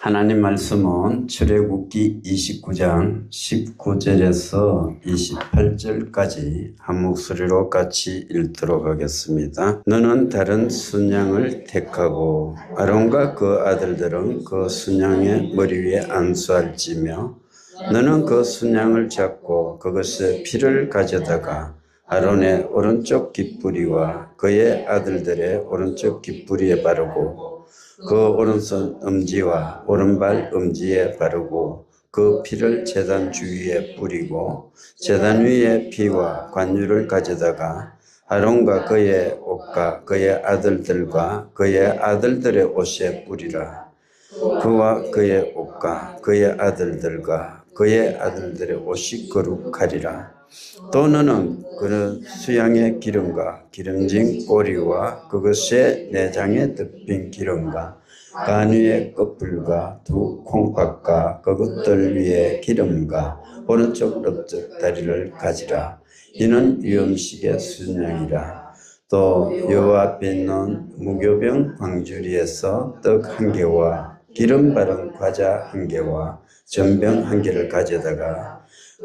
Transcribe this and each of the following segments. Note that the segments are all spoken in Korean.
하나님 말씀은 출애굽기 29장 19절에서 28절까지 한 목소리로 같이 읽도록 하겠습니다. 너는 다른 순양을 택하고 아론과 그 아들들은 그 순양의 머리 위에 안수할지며 너는 그 순양을 잡고 그것의 피를 가져다가 아론의 오른쪽 깃뿌리와 그의 아들들의 오른쪽 깃뿌리에 바르고 그 오른손 엄지와 오른발 엄지에 바르고 그 피를 제단 주위에 뿌리고 제단 위에 피와 관유를 가져다가 아론과 그의 옷과 그의 아들들과 그의 아들들의 옷에 뿌리라. 그와 그의 옷과 그의 아들들과 그의 아들들의 옷이 거룩하리라. 또 너는 그는 수양의 기름과 기름진 꼬리와 그것의 내장에 덮인 기름과 간위의 끝불과 두 콩팥과 그것들 위에 기름과 오른쪽 넓적 다리를 가지라. 이는 위음식의 순양이라. 또 여호와 앞에 있는 무교병 광주리에서 떡 한 개와 기름 바른 과자 한 개와 전병 한 개를 가져다가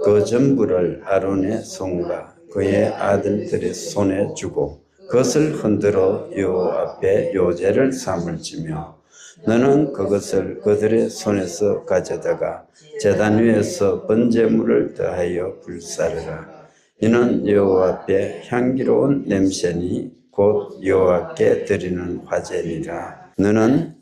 그 전부를 아론의 손과 그의 아들들의 손에 주고 그것을 흔들어 여호와 앞에 요제를 삼을지며 너는 그것을 그들의 손에서 가져다가 제단 위에서 번제물을 더하여 불사르라. 이는 여호와 앞에 향기로운 냄새니 곧 여호와께 드리는 화제니라. 너는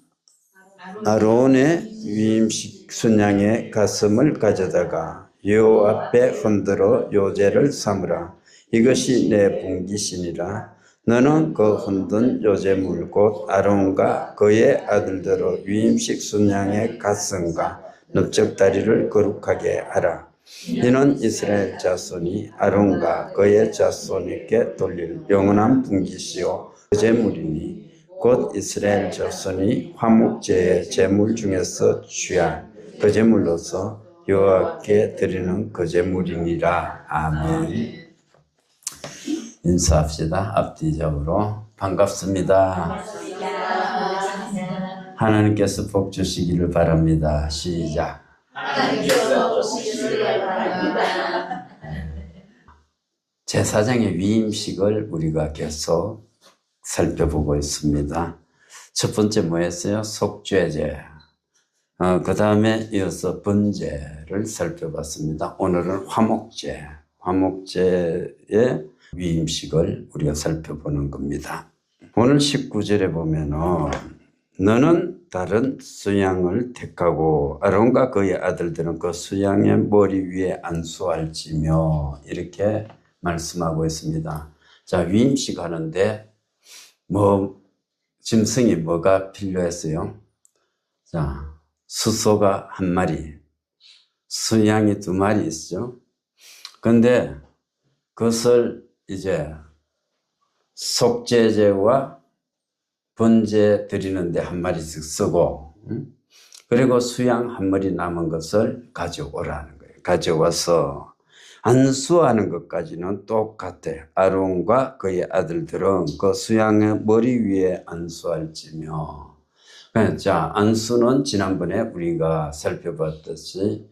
아론의 위임식 순양의 가슴을 가져다가 여호와 앞에 흔들어 요제를 삼으라. 이것이 내 분깃이니라. 너는 그 흔든 요제물 곧 아론과 그의 아들들의 위임식 순양의 가슴과 넓적다리를 거룩하게 하라. 이는 이스라엘 자손이 아론과 그의 자손에게 돌릴 영원한 분깃이요 제물이니 곧 이스라엘 자손이 화목제의 제물 중에서 취한 그 제물로서 여호와께 드리는 그 제물이니라. 아멘. 인사합시다. 앞뒤적으로 반갑습니다. 하나님께서 복 주시기를 바랍니다. 시작. 하나님께서 복 주시기를 바랍니다. 제사장의 위임식을 우리가 계속 살펴보고 있습니다. 첫 번째 뭐였어요? 속죄제. 그 다음에 이어서 번제를 살펴봤습니다. 오늘은 화목제. 화목제의 위임식을 우리가 살펴보는 겁니다. 오늘 19절에 보면은 너는 다른 수양을 택하고 아론과 그의 아들들은 그 수양의 머리 위에 안수할지며 이렇게 말씀하고 있습니다. 자, 위임식 하는데 짐승이 뭐가 필요했어요? 자, 수소가 한 마리, 수양이 두 마리 있죠. 근데 그것을 이제 속죄제와 번제 드리는데 한 마리씩 쓰고, 그리고 수양 한 마리 남은 것을 가져오라는 거예요. 가져와서 안수하는 것까지는 똑같아요. 아론과 그의 아들들은 그 수양의 머리 위에 안수할지며. 자, 안수는 지난번에 우리가 살펴봤듯이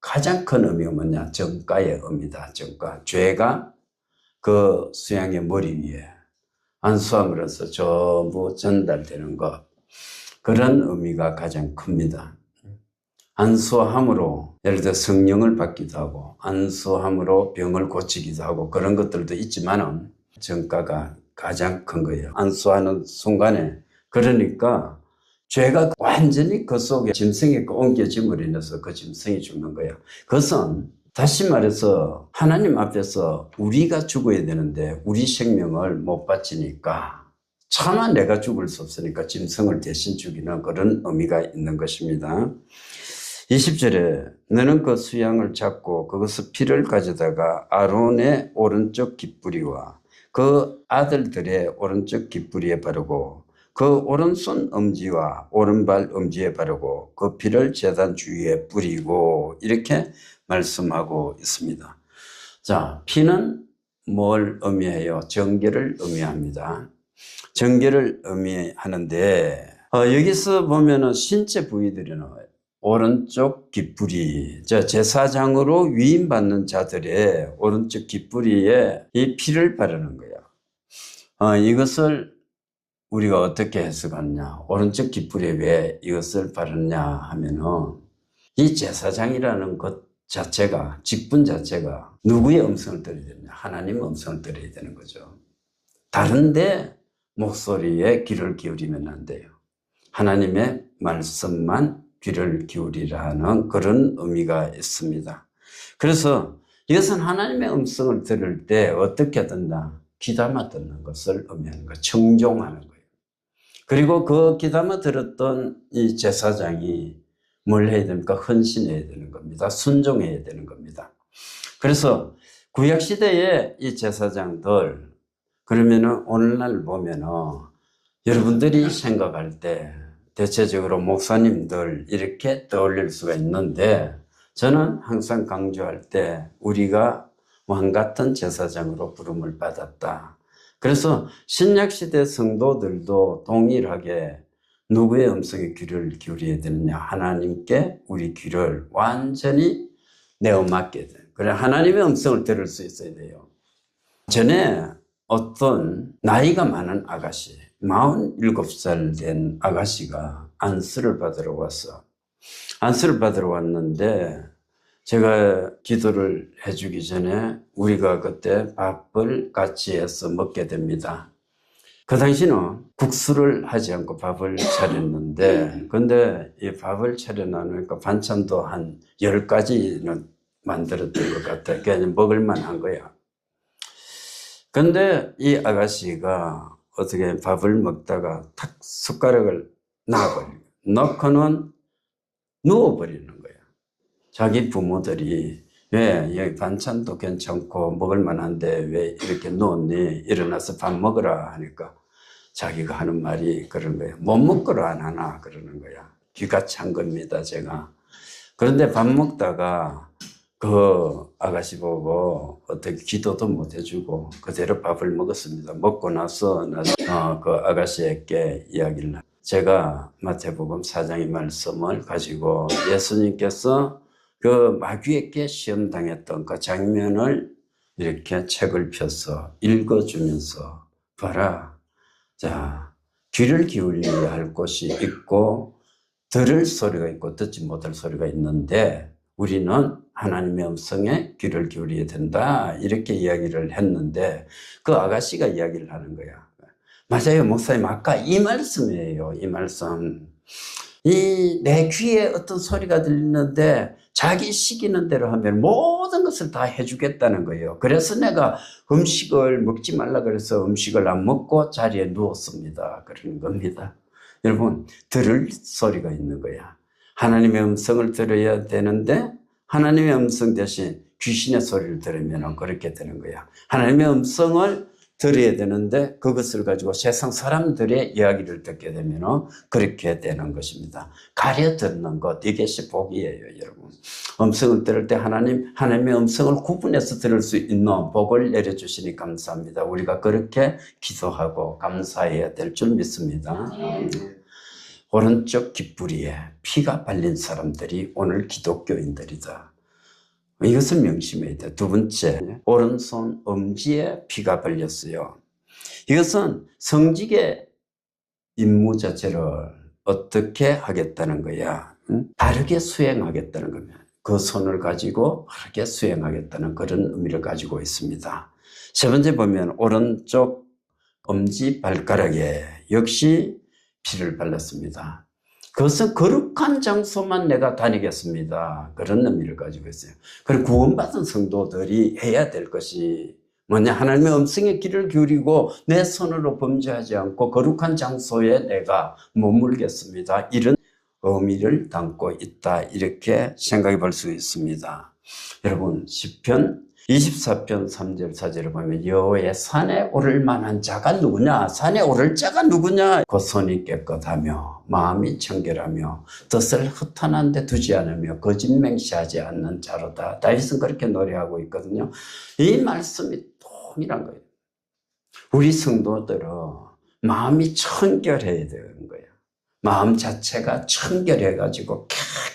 가장 큰 의미가 뭐냐? 정가의 의미다. 정가. 죄가 그 수양의 머리 위에 안수함으로써 전부 전달되는 것. 그런 의미가 가장 큽니다. 안수함으로 예를 들어 성령을 받기도 하고 안수함으로 병을 고치기도 하고 그런 것들도 있지만은 정가가 가장 큰 거예요. 안수하는 순간에 그러니까 죄가 완전히 그 속에 짐승에 옮겨짐으로 인해서 그 짐승이 죽는 거예요. 그것은 다시 말해서 하나님 앞에서 우리가 죽어야 되는데 우리 생명을 못 바치니까 차마 내가 죽을 수 없으니까 짐승을 대신 죽이는 그런 의미가 있는 것입니다. 20절에 너는 그 수양을 잡고 그것의 피를 가져다가 아론의 오른쪽 깃뿌리와 그 아들들의 오른쪽 깃뿌리에 바르고 그 오른손 엄지와 오른발 엄지에 바르고 그 피를 제단 주위에 뿌리고 이렇게 말씀하고 있습니다. 자, 피는 뭘 의미해요? 정결을 의미합니다. 정결을 의미하는데 여기서 보면은 신체 부위들이 나와요. 오른쪽 귓불이, 제사장으로 위임받는 자들의 오른쪽 귓불이에 이 피를 바르는 거야. 이것을 우리가 어떻게 해석하느냐. 오른쪽 귓불에 왜 이것을 바르냐 하면은 이 제사장이라는 것 자체가, 직분 자체가 누구의 음성을 들어야 되느냐. 하나님의 음성을 들어야 되는 거죠. 다른데 목소리에 귀를 기울이면 안 돼요. 하나님의 말씀만 귀를 기울이라는 그런 의미가 있습니다. 그래서 이것은 하나님의 음성을 들을 때 어떻게 듣나? 귀담아 듣는 것을 의미하는 거예요. 청종하는 거예요. 그리고 그 귀담아 들었던 이 제사장이 뭘 해야 됩니까? 헌신해야 되는 겁니다. 순종해야 되는 겁니다. 그래서 구약시대의 이 제사장들, 그러면은 오늘날 보면은 여러분들이 생각할 때 대체적으로 목사님들 이렇게 떠올릴 수가 있는데, 저는 항상 강조할 때 우리가 왕같은 제사장으로 부름을 받았다. 그래서 신약시대 성도들도 동일하게 누구의 음성에 귀를 기울여야 되느냐. 하나님께 우리 귀를 완전히 내어맡게 돼. 그래, 하나님의 음성을 들을 수 있어야 돼요. 전에 어떤 나이가 많은 아가씨, 47살 된 아가씨가 안수를 받으러 왔어. 안수를 받으러 왔는데 제가 기도를 해주기 전에 우리가 그때 밥을 같이 해서 먹게 됩니다. 그 당시는 국수를 하지 않고 밥을 차렸는데, 근데 이 밥을 차려놓으니까 반찬도 한 10가지는 만들었던 것 같아. 그냥 먹을만 한 거야. 근데 이 아가씨가 어떻게 밥을 먹다가 탁 숟가락을 놔버려요. 넣고는 누워버리는 거야. 자기 부모들이 왜 여기 반찬도 괜찮고 먹을 만한데 왜 이렇게 누웠니? 일어나서 밥 먹으라 하니까 자기가 하는 말이 그런 거야. 못 먹거라 안 하나 그러는 거야. 귀가 찬 겁니다, 제가. 그런데 밥 먹다가 그 아가씨 보고 어떻게 기도도 못 해주고 그대로 밥을 먹었습니다. 먹고 나서 그 아가씨에게 이야기를, 제가 마태복음 4장의 말씀을 가지고 예수님께서 그 마귀에게 시험당했던 그 장면을 이렇게 책을 펴서 읽어주면서, 봐라, 자, 귀를 기울여야 할 곳이 있고 들을 소리가 있고 듣지 못할 소리가 있는데 우리는 하나님의 음성에 귀를 기울여야 된다, 이렇게 이야기를 했는데 그 아가씨가 이야기를 하는 거야. 맞아요, 목사님. 아까 이 말씀이에요. 이 말씀. 내 귀에 어떤 소리가 들리는데 자기 시키는 대로 하면 모든 것을 다 해주겠다는 거예요. 그래서 내가 음식을 먹지 말라 그래서 음식을 안 먹고 자리에 누웠습니다. 그런 겁니다. 여러분, 들을 소리가 있는 거야. 하나님의 음성을 들어야 되는데 하나님의 음성 대신 귀신의 소리를 들으면 그렇게 되는 거야. 하나님의 음성을 들어야 되는데 그것을 가지고 세상 사람들의 이야기를 듣게 되면 그렇게 되는 것입니다. 가려 듣는 것, 이것이 복이에요, 여러분. 음성을 들을 때 하나님의 음성을 구분해서 들을 수 있는 복을 내려주시니 감사합니다. 우리가 그렇게 기도하고 감사해야 될 줄 믿습니다. 오른쪽 귓부리에 피가 발린 사람들이 오늘 기독교인들이다. 이것을 명심해야 돼. 두 번째, 오른손 엄지에 피가 발렸어요. 이것은 성직의 임무 자체를 어떻게 하겠다는 거야? 바르게 수행하겠다는 겁니다. 그 손을 가지고 바르게 수행하겠다는 그런 의미를 가지고 있습니다. 세 번째 보면 오른쪽 엄지 발가락에 역시 피를 발랐습니다. 그것은 거룩한 장소만 내가 다니겠습니다. 그런 의미를 가지고 있어요. 그리고 구원받은 성도들이 해야 될 것이 뭐냐? 하나님의 음성에 귀를 기울이고 내 손으로 범죄하지 않고 거룩한 장소에 내가 머물겠습니다. 이런 의미를 담고 있다, 이렇게 생각해 볼 수 있습니다. 여러분, 시편 24편 3절 4절을 보면 여호와의 산에 오를 만한 자가 누구냐? 산에 오를 자가 누구냐? 그 손이 깨끗하며 마음이 청결하며 뜻을 허탄한 데 두지 않으며 거짓 맹세하지 않는 자로다. 다윗은 그렇게 노래하고 있거든요. 이 말씀이 동일한 거예요. 우리 성도들은 마음이 청결해야 되는 거예요. 마음 자체가 청결해가지고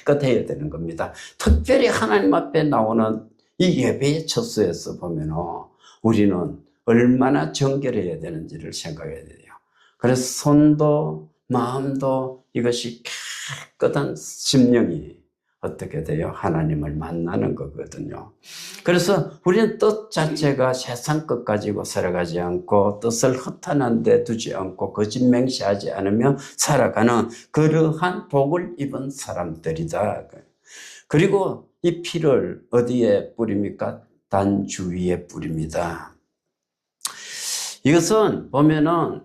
깨끗해야 되는 겁니다. 특별히 하나님 앞에 나오는 이 예배의 처소에서 보면 우리는 얼마나 정결해야 되는지를 생각해야 돼요. 그래서 손도 마음도 이것이 깨끗한 심령이 어떻게 돼요? 하나님을 만나는 거거든요. 그래서 우리는 뜻 자체가 세상 것 가지고 살아가지 않고 뜻을 허탄한 데 두지 않고 거짓 맹세하지 않으며 살아가는 그러한 복을 입은 사람들이다. 그리고 이 피를 어디에 뿌립니까? 단 주위에 뿌립니다. 이것은 보면은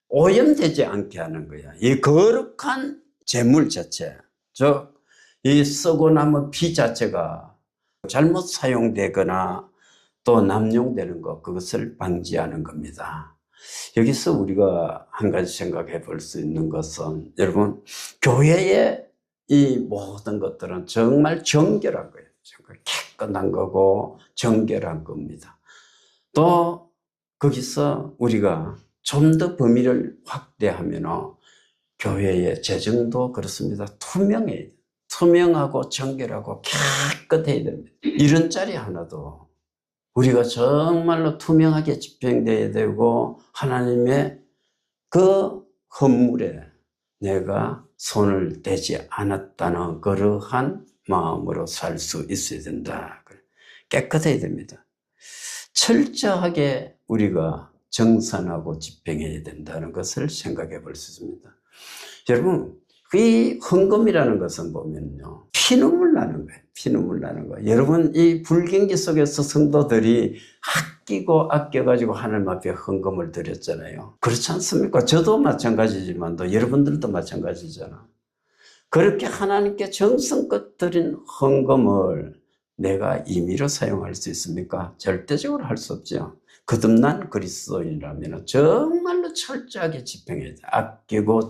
오염되지 않게 하는 거야. 이 거룩한 재물 자체, 즉 이 썩어 남은 피 자체가 잘못 사용되거나 또 남용되는 것, 그것을 방지하는 겁니다. 여기서 우리가 한 가지 생각해 볼 수 있는 것은, 여러분, 교회의 이 모든 것들은 정말 정결한 거예요. 정말 깨끗한 거고 정결한 겁니다. 또 거기서 우리가 좀 더 범위를 확대하면 교회의 재정도 그렇습니다. 투명하고 정결하고 깨끗해야 됩니다. 이런 자리 하나도 우리가 정말로 투명하게 집행되어야 되고 하나님의 그 헌물에 내가 손을 대지 않았다는 그러한 마음으로 살 수 있어야 된다. 깨끗해야 됩니다. 철저하게 우리가 정산하고 집행해야 된다는 것을 생각해 볼 수 있습니다. 여러분, 이 헌금이라는 것은 보면요, 피눈물 나는 거예요. 피눈물 나는 거예요. 여러분, 이 불경기 속에서 성도들이 아껴가지고 하나님 앞에 헌금을 드렸잖아요. 그렇지 않습니까? 저도 마찬가지지만 또 여러분들도 마찬가지잖아. 그렇게 하나님께 정성껏 드린 헌금을 내가 임의로 사용할 수 있습니까? 절대적으로 할 수 없죠. 거듭난 그리스도인이라면 정말로 철저하게 집행해야 돼. 아끼고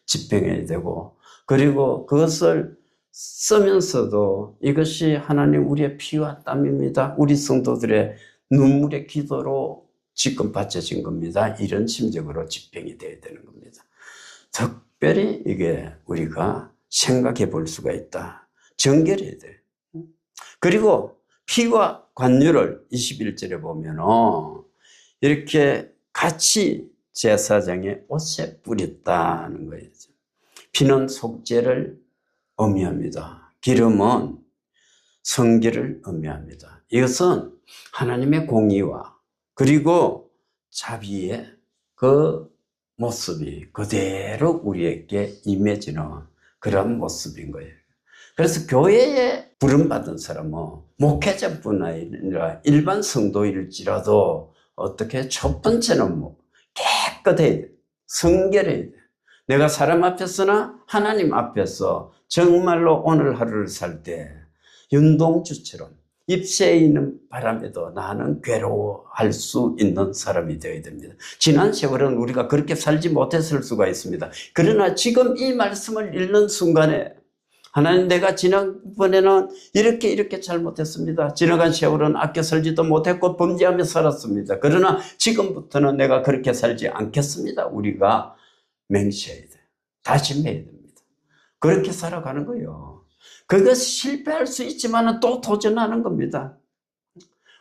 집행해야 되고, 그리고 그것을 쓰면서도 이것이 하나님 우리의 피와 땀입니다. 우리 성도들의 눈물의 기도로 지금 바쳐진 겁니다. 이런 심정으로 집행이 되어야 되는 겁니다. 특별히 이게 우리가 생각해 볼 수가 있다. 정결해야 돼. 그리고 피와 관유를 21절에 보면 이렇게 같이 제사장의 옷에 뿌렸다는 거예요. 피는 속죄를 의미합니다. 기름은 성결을 의미합니다. 이것은 하나님의 공의와 그리고 자비의 그 모습이 그대로 우리에게 임해지는 그런 모습인 거예요. 그래서 교회에 부름받은 사람은 목회자뿐 아니라 일반 성도일지라도 어떻게 첫 번째는 깨끗해야 돼. 성결해야 돼. 내가 사람 앞에서나 하나님 앞에서 정말로 오늘 하루를 살 때 윤동주처럼 잎새에 있는 바람에도 나는 괴로워할 수 있는 사람이 되어야 됩니다. 지난 세월은 우리가 그렇게 살지 못했을 수가 있습니다. 그러나 지금 이 말씀을 읽는 순간에 하나님, 내가 지난번에는 이렇게 잘못했습니다. 지나간 세월은 아껴 살지도 못했고 범죄하며 살았습니다. 그러나 지금부터는 내가 그렇게 살지 않겠습니다. 우리가 맹세해야 돼요. 다짐해야 됩니다. 그렇게 살아가는 거예요. 그것이 실패할 수 있지만 또 도전하는 겁니다.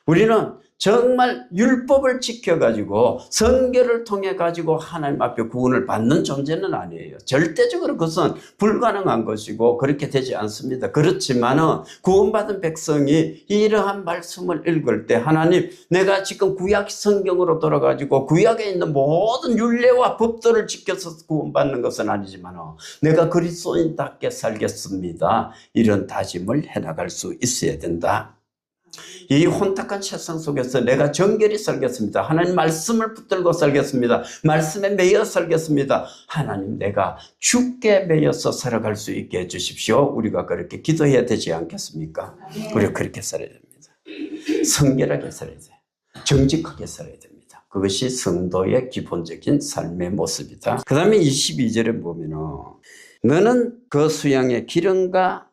우리는 정말 율법을 지켜가지고 성결을 통해가지고 하나님 앞에 구원을 받는 존재는 아니에요. 절대적으로 그것은 불가능한 것이고 그렇게 되지 않습니다. 그렇지만 구원받은 백성이 이러한 말씀을 읽을 때 하나님, 내가 지금 구약 성경으로 돌아가지고 구약에 있는 모든 율례와 법도를 지켜서 구원받는 것은 아니지만 내가 그리스도인답게 살겠습니다. 이런 다짐을 해나갈 수 있어야 된다. 이 혼탁한 세상 속에서 내가 정결히 살겠습니다. 하나님 말씀을 붙들고 살겠습니다. 말씀에 매여 살겠습니다. 하나님, 내가 주께 매여서 살아갈 수 있게 해주십시오. 우리가 그렇게 기도해야 되지 않겠습니까? 우리가 그렇게 살아야 됩니다. 성결하게 살아야 돼요. 정직하게 살아야 됩니다. 그것이 성도의 기본적인 삶의 모습이다. 그 다음에 22절에 보면 너는 그 수양의 기름과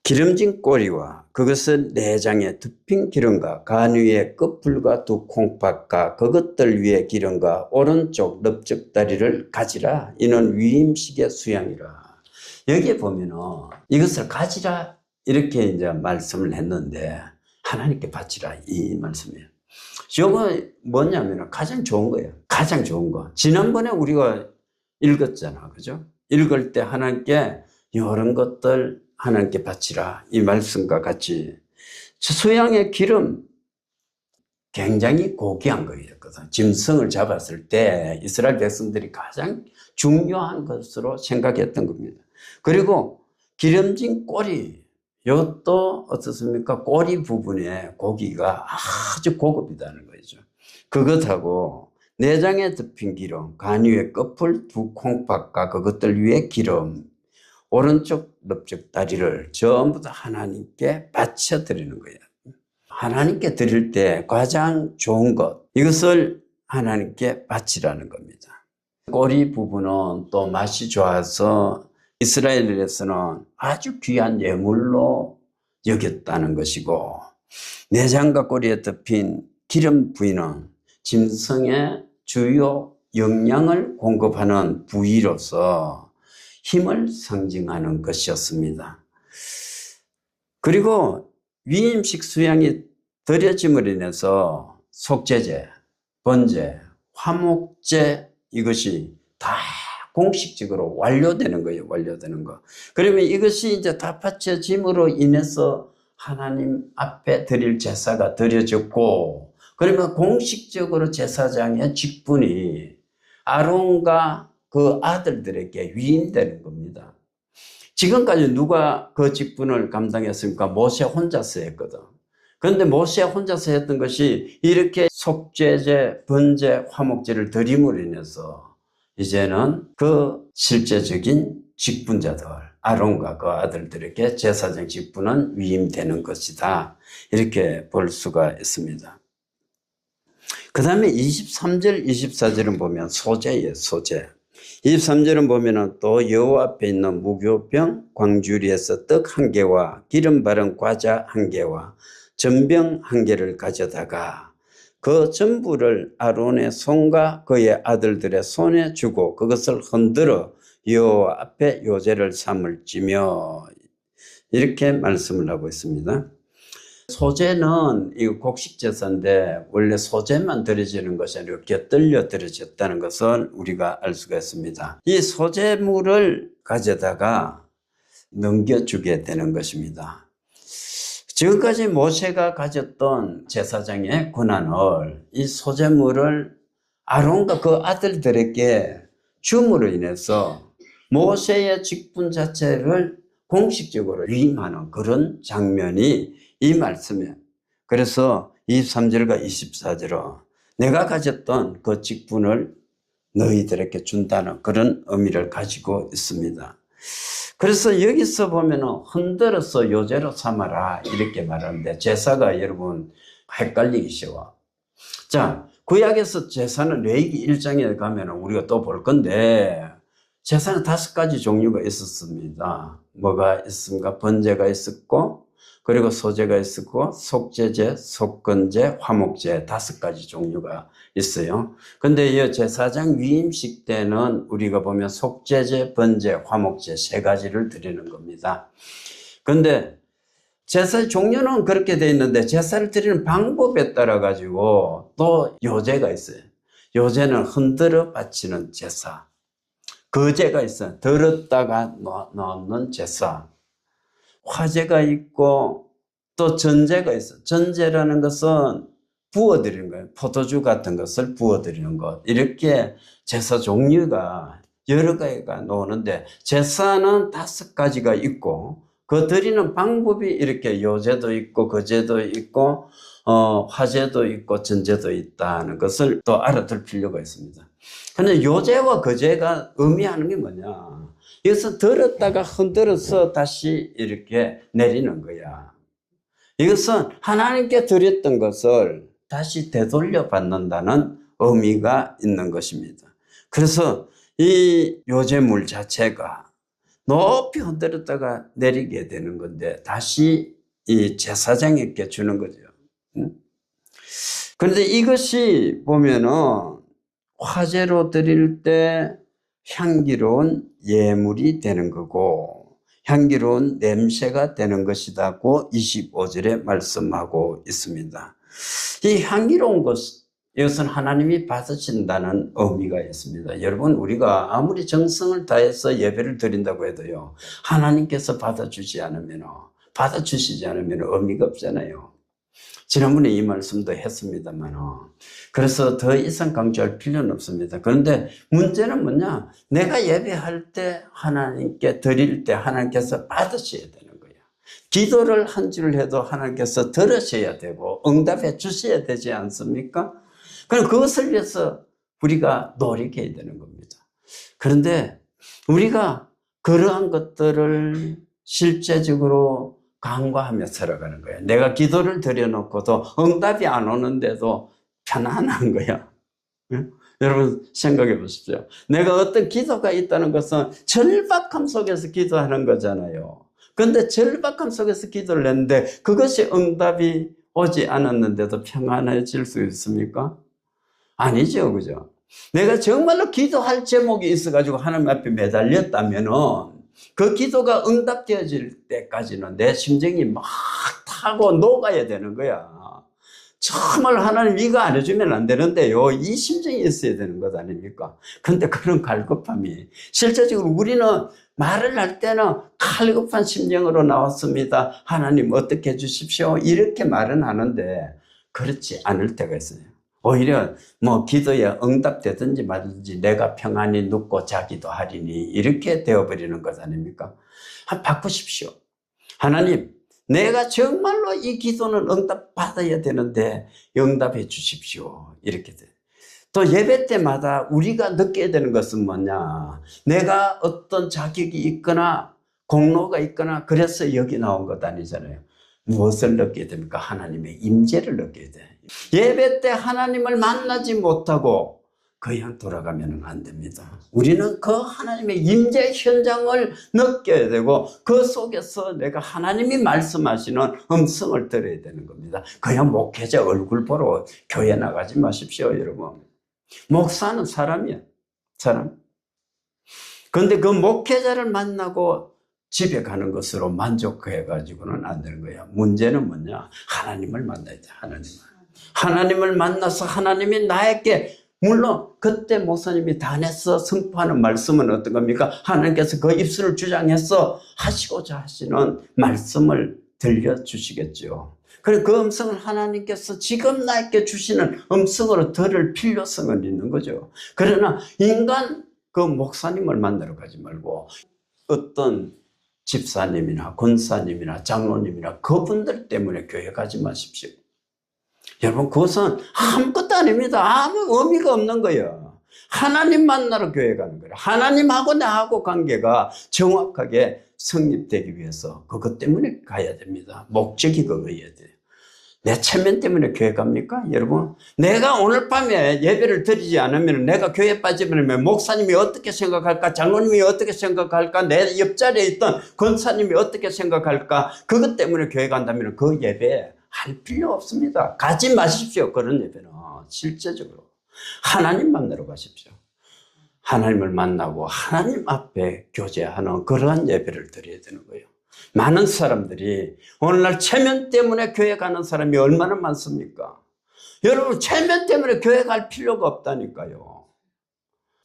기름진 꼬리와 그것을 내장에 덮인 기름과 간 위에 끝불과 두 콩팥과 그것들 위에 기름과 오른쪽 넓적다리를 가지라. 이는 위임식의 수양이라. 여기에 보면은 이것을 가지라 이렇게 이제 말씀을 했는데 하나님께 바치라 이 말씀이에요. 저거 뭐냐면 가장 좋은 거예요. 가장 좋은 거. 지난번에 우리가 읽었잖아. 그죠? 읽을 때 하나님께 이런 것들 하나님께 바치라 이 말씀과 같이 수양의 기름 굉장히 고귀한 거였거든. 짐승을 잡았을 때 이스라엘 백성들이 가장 중요한 것으로 생각했던 겁니다. 그리고 기름진 꼬리, 이것도 어떻습니까? 꼬리 부분에 고기가 아주 고급이다는 거죠. 그것하고 내장에 덮인 기름, 간 위에 끝풀 두 콩팥과 그것들 위에 기름, 오른쪽 넓적다리를 전부 다 하나님께 바쳐 드리는 거예요. 하나님께 드릴 때 가장 좋은 것, 이것을 하나님께 바치라는 겁니다. 꼬리 부분은 또 맛이 좋아서 이스라엘에서는 아주 귀한 예물로 여겼다는 것이고, 내장과 꼬리에 덮인 기름 부위는 짐승의 주요 영양을 공급하는 부위로서 힘을 상징하는 것이었습니다. 그리고 위임식 수양이 드려짐으로 인해서 속죄제, 번제, 화목제 이것이 다 공식적으로 완료되는 거예요. 완료되는 거. 그러면 이것이 이제 다 바쳐짐으로 인해서 하나님 앞에 드릴 제사가 드려졌고, 그러면 공식적으로 제사장의 직분이 아론과 그 아들들에게 위임되는 겁니다. 지금까지 누가 그 직분을 감당했습니까? 모세 혼자서 했거든. 그런데 모세 혼자서 했던 것이 이렇게 속죄제, 번제, 화목제를 드림으로 인해서 이제는 그 실제적인 직분자들, 아론과 그 아들들에게 제사장 직분은 위임되는 것이다. 이렇게 볼 수가 있습니다. 그 다음에 23절, 24절은 보면 소제예요, 소제. 23절은 보면은 또 여호와 앞에 있는 무교병 광주리에서 떡 1개와 기름 바른 과자 1개와 전병 1개를 가져다가 그 전부를 아론의 손과 그의 아들들의 손에 주고 그것을 흔들어 여호와 앞에 요제를 삼을지며, 이렇게 말씀을 하고 있습니다. 소제는 이 곡식 제사인데 원래 소제만 드려지는 것이 아니라 곁들여 드려졌다는 것을 우리가 알 수가 있습니다. 이 소제물을 가져다가 넘겨주게 되는 것입니다. 지금까지 모세가 가졌던 제사장의 권한을 이 소제물을 아론과 그 아들들에게 줌으로 인해서 모세의 직분 자체를 공식적으로 위임하는 그런 장면이 이 말씀이에요. 그래서 23절과 24절은 내가 가졌던 그 직분을 너희들에게 준다는 그런 의미를 가지고 있습니다. 그래서 여기서 보면 흔들어서 요제로 삼아라 이렇게 말하는데, 제사가 여러분 헷갈리기 쉬워. 자, 구약에서 제사는 레위기 1장에 가면 우리가 또 볼 건데, 제사는 5가지 종류가 있었습니다. 뭐가 있습니까? 번제가 있었고, 그리고 소제가 있었고, 속죄제, 속건제, 화목제 5가지 종류가 있어요. 근데 이 제사장 위임식 때는 우리가 보면 속죄제, 번제, 화목제 3가지를 드리는 겁니다. 근데 제사의 종류는 그렇게 돼 있는데 제사를 드리는 방법에 따라 가지고 또 요제가 있어요. 요제는 흔들어 바치는 제사. 거제가 있어요. 들었다가 넣는 제사. 화제가 있고 또 전제가 있어요. 전제라는 것은 부어드리는 거예요. 포도주 같은 것을 부어드리는 것. 이렇게 제사 종류가 여러 가지가 나오는데, 제사는 5가지가 있고 그 드리는 방법이 이렇게 요제도 있고 거제도 있고 화제도 있고 전제도 있다는 것을 또 알아둘 필요가 있습니다. 그런데 요제와 거제가 의미하는 게 뭐냐? 이것은 들었다가 흔들어서 다시 이렇게 내리는 거야. 이것은 하나님께 드렸던 것을 다시 되돌려 받는다는 의미가 있는 것입니다. 그래서 이 요제물 자체가 높이 흔들었다가 내리게 되는 건데 다시 이 제사장에게 주는 거죠. 그런데 이것이 보면은 화제로 드릴 때 향기로운 예물이 되는 거고 향기로운 냄새가 되는 것이라고 25절에 말씀하고 있습니다. 이 향기로운 것, 이것은 하나님이 받으신다는 의미가 있습니다. 여러분, 우리가 아무리 정성을 다해서 예배를 드린다고 해도요, 하나님께서 받아주시지 않으면 의미가 없잖아요. 지난번에 이 말씀도 했습니다만, 그래서 더 이상 강조할 필요는 없습니다. 그런데 문제는 뭐냐? 내가 예배할 때 하나님께 드릴 때 하나님께서 받으셔야 되는 거예요. 기도를 한 줄 해도 하나님께서 들으셔야 되고 응답해 주셔야 되지 않습니까? 그럼 그것을 위해서 우리가 노력해야 되는 겁니다. 그런데 우리가 그러한 것들을 실제적으로 간과하며 살아가는 거예요. 내가 기도를 드려놓고도 응답이 안 오는데도 편안한 거야. 응? 여러분 생각해 보십시오. 내가 어떤 기도가 있다는 것은 절박함 속에서 기도하는 거잖아요. 그런데 절박함 속에서 기도를 했는데 그것이 응답이 오지 않았는데도 평안해질 수 있습니까? 아니죠, 그죠? 내가 정말로 기도할 제목이 있어가지고 하나님 앞에 매달렸다면은 그 기도가 응답되어질 때까지는 내 심정이 막 타고 녹아야 되는 거야. 정말 하나님 이거 안 해주면 안 되는데요. 이 심정이 있어야 되는 것 아닙니까? 근데 그런 갈급함이 실제적으로 우리는 말을 할 때는 갈급한 심정으로 나왔습니다. 하나님 어떻게 해주십시오. 이렇게 말은 하는데 그렇지 않을 때가 있어요. 오히려 뭐 기도에 응답되든지 말든지 내가 평안히 눕고 자기도 하리니 이렇게 되어버리는 것 아닙니까? 바꾸십시오. 하나님, 내가 정말로 이 기도는 응답받아야 되는데 응답해 주십시오. 이렇게 돼. 또 예배 때마다 우리가 느껴야 되는 것은 뭐냐? 내가 어떤 자격이 있거나 공로가 있거나 그래서 여기 나온 것 아니잖아요. 무엇을 느껴야 됩니까? 하나님의 임재를 느껴야 돼. 예배 때 하나님을 만나지 못하고 그냥 돌아가면 안 됩니다. 우리는 그 하나님의 임재 현장을 느껴야 되고 그 속에서 내가 하나님이 말씀하시는 음성을 들어야 되는 겁니다. 그냥 목회자 얼굴 보러 교회 나가지 마십시오, 여러분. 목사는 사람이야, 사람. 그런데 그 목회자를 만나고 집에 가는 것으로 만족해가지고는 안 되는 거야. 문제는 뭐냐? 하나님을 만나야 돼, 하나님을 만나서 하나님이 나에게, 물론 그때 목사님이 단에서 선포하는 말씀은 어떤 겁니까? 하나님께서 그 입술을 주장해서 하시고자 하시는 말씀을 들려주시겠죠. 그리고 그 음성을 하나님께서 지금 나에게 주시는 음성으로 들을 필요성은 있는 거죠. 그러나 인간 그 목사님을 만나러 가지 말고 어떤 집사님이나 권사님이나 장로님이나 그분들 때문에 교회 가지 마십시오. 여러분, 그것은 아무것도 아닙니다. 아무 의미가 없는 거예요. 하나님 만나러 교회 가는 거예요. 하나님하고 나하고 관계가 정확하게 성립되기 위해서 그것 때문에 가야 됩니다. 목적이 그거여야 돼요. 내 체면 때문에 교회 갑니까? 여러분, 내가 오늘 밤에 예배를 드리지 않으면 내가 교회 빠지면 목사님이 어떻게 생각할까? 장로님이 어떻게 생각할까? 내 옆자리에 있던 권사님이 어떻게 생각할까? 그것 때문에 교회 간다면 그 예배 할 필요 없습니다. 가지 마십시오. 그런 예배는 실제적으로 하나님 만나러 가십시오. 하나님을 만나고 하나님 앞에 교제하는 그러한 예배를 드려야 되는 거예요. 많은 사람들이 오늘날 체면 때문에 교회 가는 사람이 얼마나 많습니까? 여러분, 체면 때문에 교회 갈 필요가 없다니까요.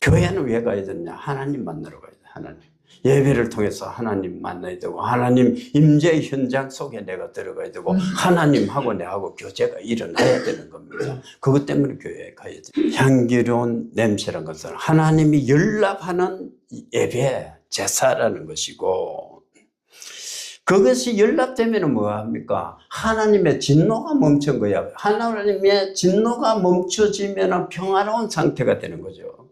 교회는 왜 가야 되냐? 하나님 만나러 가야 돼. 하나님. 예배를 통해서 하나님 만나야 되고 하나님 임재 현장 속에 내가 들어가야 되고 하나님하고 내하고 교제가 일어나야 되는 겁니다. 그것 때문에 교회에 가야 돼요. 향기로운 냄새란 것은 하나님이 연락하는 예배, 제사라는 것이고 그것이 연락되면 뭐합니까? 하나님의 진노가 멈춘 거야. 하나님의 진노가 멈춰지면 평화로운 상태가 되는 거죠.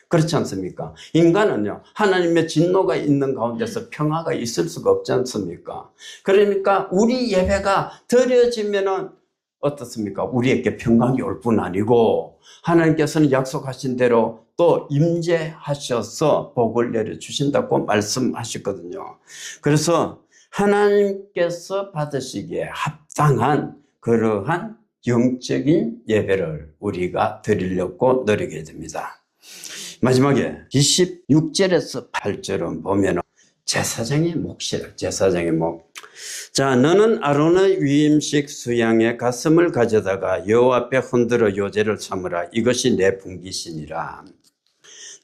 그렇지 않습니까? 인간은요, 하나님의 진노가 있는 가운데서 평화가 있을 수가 없지 않습니까? 그러니까 우리 예배가 드려지면은 어떻습니까? 우리에게 평강이 올 뿐 아니고 하나님께서는 약속하신 대로 또 임재하셔서 복을 내려주신다고 말씀하셨거든요. 그래서 하나님께서 받으시기에 합당한 그러한 영적인 예배를 우리가 드리려고 노력해야 됩니다. 마지막에 26절에서 8절은 보면 제사장의 몫이라, 제사장의 몫. 자, 너는 아론의 위임식 수양의 가슴을 가져다가 여호와 앞에 흔들어 요제를 삼으라. 이것이 내 분깃이니라.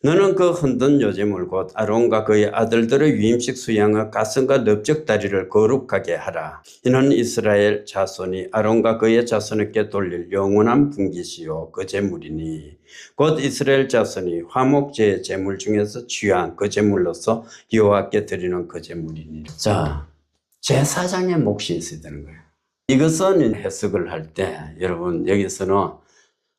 너는 그 흔든 요제물 곧 아론과 그의 아들들의 위임식 수양의 가슴과 넓적다리를 거룩하게 하라. 이는 이스라엘 자손이 아론과 그의 자손에게 돌릴 영원한 분깃이요 그 제물이니 곧 이스라엘 자손이 화목제의 제물 중에서 취한 그 제물로서 여호와께 드리는 그 제물이니. 자, 제사장의 몫이 있어야 되는 거예요. 이것은 해석을 할 때 여러분 여기서는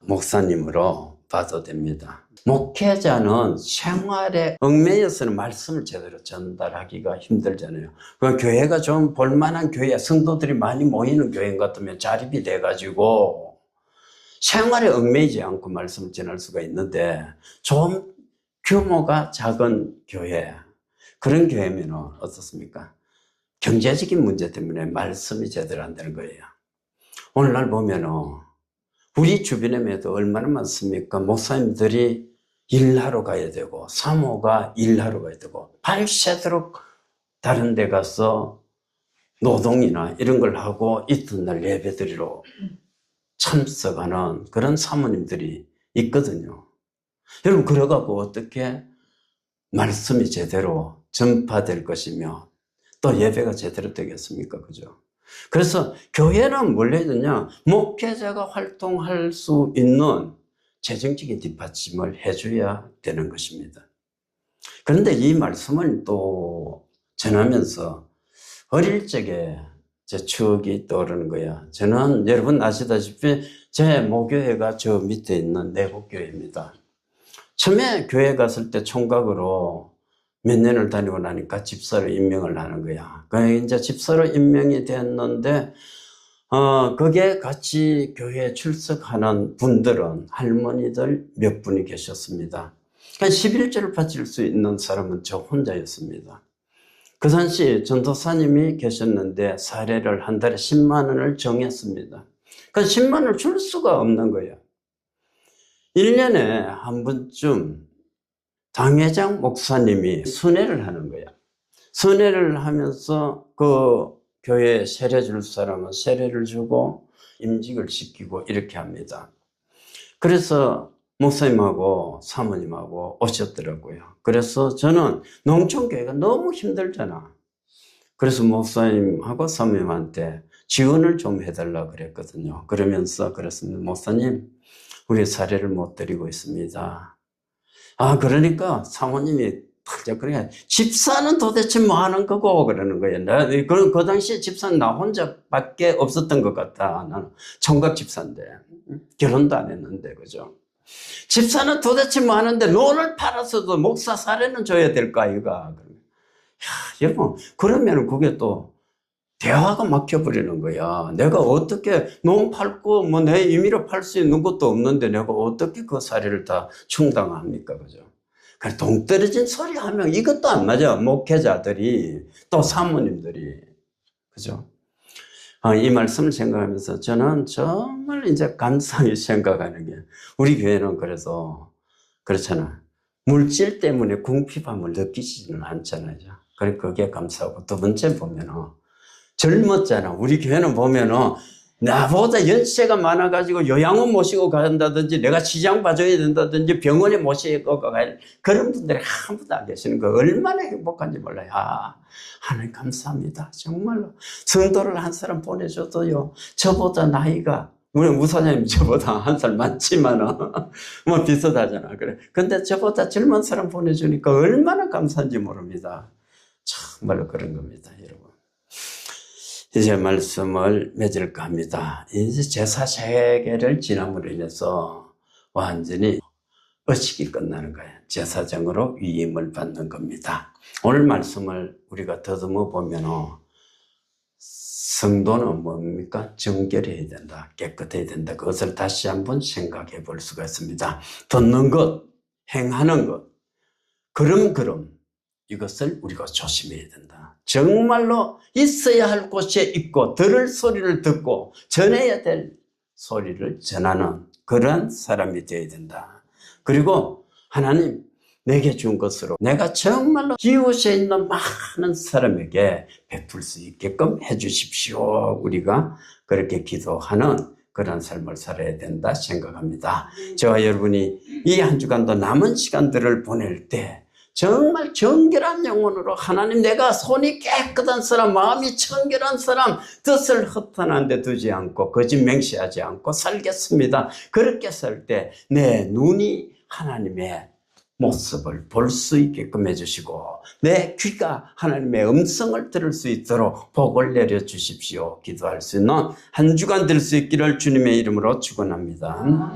목사님으로 봐도 됩니다. 목회자는 생활에 얽매여서는 말씀을 제대로 전달하기가 힘들잖아요. 그 교회가 좀 볼만한 교회, 성도들이 많이 모이는 교회 같으면 자립이 돼가지고 생활에 얽매이지 않고 말씀을 전할 수가 있는데 좀 규모가 작은 교회, 그런 교회면 어떻습니까? 경제적인 문제 때문에 말씀이 제대로 안 되는 거예요. 오늘날 보면은 우리 주변에도 얼마나 많습니까? 목사님들이 일하러 가야 되고 사모가 일하러 가야 되고 밤새도록 다른 데 가서 노동이나 이런 걸 하고 이튿날 예배드리러 참석하는 그런 사모님들이 있거든요. 여러분, 그래갖고 어떻게 말씀이 제대로 전파될 것이며 또 예배가 제대로 되겠습니까? 그죠? 그래서 교회는 뭘 해야 되냐? 목회자가 활동할 수 있는 재정적인 뒷받침을 해줘야 되는 것입니다. 그런데 이 말씀을 또 전하면서 어릴 적에 제 추억이 떠오르는 거야. 저는 여러분 아시다시피 제 모교회가 저 밑에 있는 내곡교회입니다. 처음에 교회 갔을 때 총각으로 몇 년을 다니고 나니까 집사로 임명을 하는 거야. 그러니까 이제 집사로 임명이 됐는데, 거기에 같이 교회에 출석하는 분들은 할머니들 몇 분이 계셨습니다. 그러니까 11조를 바칠 수 있는 사람은 저 혼자였습니다. 그 당시 전도사님이 계셨는데 사례를 한 달에 10만 원을 정했습니다. 그러니까 10만 원을 줄 수가 없는 거예요. 1년에 한 번쯤 당회장 목사님이 순회를 하는 거야. 순회를 하면서 그 교회에 세례 줄 사람은 세례를 주고 임직을 시키고 이렇게 합니다. 그래서 목사님하고 사모님하고 오셨더라고요. 그래서 저는 농촌교회가 너무 힘들잖아. 그래서 목사님하고 사모님한테 지원을 좀 해달라 그랬거든요. 그러면서 그랬습니다. 목사님, 우리 사례를 못 드리고 있습니다. 그러니까 사모님이 팔자 그래. 집사는 도대체 뭐 하는 거고 그러는 거예요. 그 당시에 집사는 나 혼자밖에 없었던 것 같다. 나는 총각 집사인데 결혼도 안 했는데, 그죠? 집사는 도대체 뭐 하는데 논을 팔아서도 목사 사례는 줘야 될 거 아이가. 여러분, 그러면 그게 또 대화가 막혀버리는 거야. 내가 어떻게 논 팔고 뭐 내 임의로 팔 수 있는 것도 없는데 내가 어떻게 그 사례를 다 충당합니까? 그죠? 동떨어진 소리 하면 이것도 안 맞아. 목회자들이 또 사모님들이. 그죠? 이 말씀을 생각하면서 저는 정말 이제 감사하게 생각하는 게 우리 교회는 그래서 그렇잖아. 물질 때문에 궁핍함을 느끼지는 않잖아요. 그래 그게 감사하고 두 번째 보면은 젊었잖아. 우리 교회는 보면은 나보다 연세가 많아가지고 요양원 모시고 간다든지 내가 시장 봐줘야 된다든지 병원에 모시고 가야 그런 분들이 아무도 안 계시는 거 얼마나 행복한지 몰라요. 하나님 감사합니다. 정말로 성도를 한 사람 보내줘도요. 저보다 나이가 우리 무사장님 저보다 한 살 많지만은 뭐 비슷하잖아. 그래. 근데 저보다 젊은 사람 보내주니까 얼마나 감사한지 모릅니다. 정말로 그런 겁니다, 여러분. 이제 말씀을 맺을까 합니다. 이제 제사 세계를 지남으로 인해서 완전히 의식이 끝나는 거예요. 제사장으로 위임을 받는 겁니다. 오늘 말씀을 우리가 더듬어 보면 성도는 뭡니까? 정결해야 된다. 깨끗해야 된다. 그것을 다시 한번 생각해 볼 수가 있습니다. 듣는 것, 행하는 것, 그럼 이것을 우리가 조심해야 된다. 정말로 있어야 할 곳에 있고 들을 소리를 듣고 전해야 될 소리를 전하는 그러한 사람이 되어야 된다. 그리고 하나님 내게 준 것으로 내가 정말로 이웃에 있는 많은 사람에게 베풀 수 있게끔 해주십시오. 우리가 그렇게 기도하는 그런 삶을 살아야 된다 생각합니다. 저와 여러분이 이 한 주간도 남은 시간들을 보낼 때 정말 정결한 영혼으로 하나님 내가 손이 깨끗한 사람, 마음이 청결한 사람, 뜻을 허탄한 데 두지 않고 거짓 맹세하지 않고 살겠습니다. 그렇게 살 때 내 눈이 하나님의 모습을 볼 수 있게끔 해주시고 내 귀가 하나님의 음성을 들을 수 있도록 복을 내려주십시오. 기도할 수 있는 한 주간 될 수 있기를 주님의 이름으로 축원합니다.